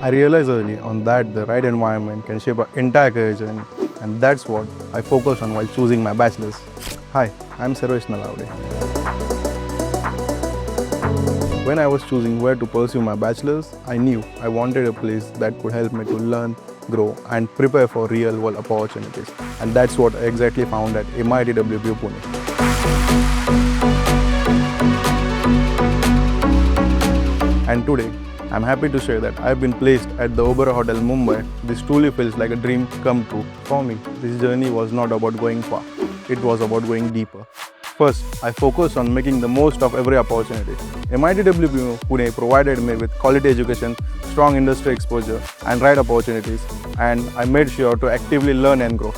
I realized early on that the right environment can shape our entire career journey, and that's what I focused on while choosing my bachelor's. Hi, I'm Sarvesh Nalawade. When I was choosing where to pursue my bachelor's, I knew I wanted a place that could help me to learn, grow, and prepare for real-world opportunities. And that's what I exactly found at MIT-WPU Pune. And today, I'm happy to share that I've been placed at the Oberoi Hotel Mumbai. This truly feels like a dream come true. For me, this journey was not about going far. It was about going deeper. First, I focused on making the most of every opportunity. MIT-WPU Pune provided me with quality education, strong industry exposure, and right opportunities, and I made sure to actively learn and grow.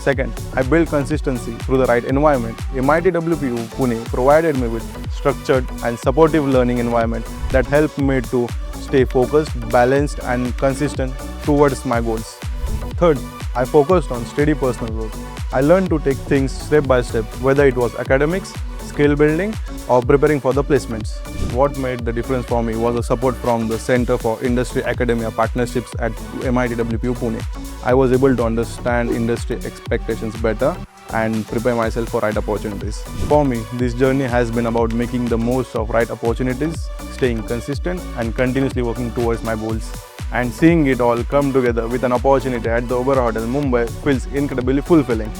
Second, I built consistency through the right environment. MIT-WPU Pune provided me with structured and supportive learning environment that helped me to stay focused, balanced, and consistent towards my goals. Third, I focused on steady personal growth. I learned to take things step by step, whether it was academics, skill building, or preparing for the placements. What made the difference for me was the support from the Center for Industry Academia Partnerships at MIT-WPU Pune. I was able to understand industry expectations better and prepare myself for right opportunities. For me, this journey has been about making the most of right opportunities, staying consistent, and continuously working towards my goals. And seeing it all come together with an opportunity at the Oberoi Hotel Mumbai feels incredibly fulfilling.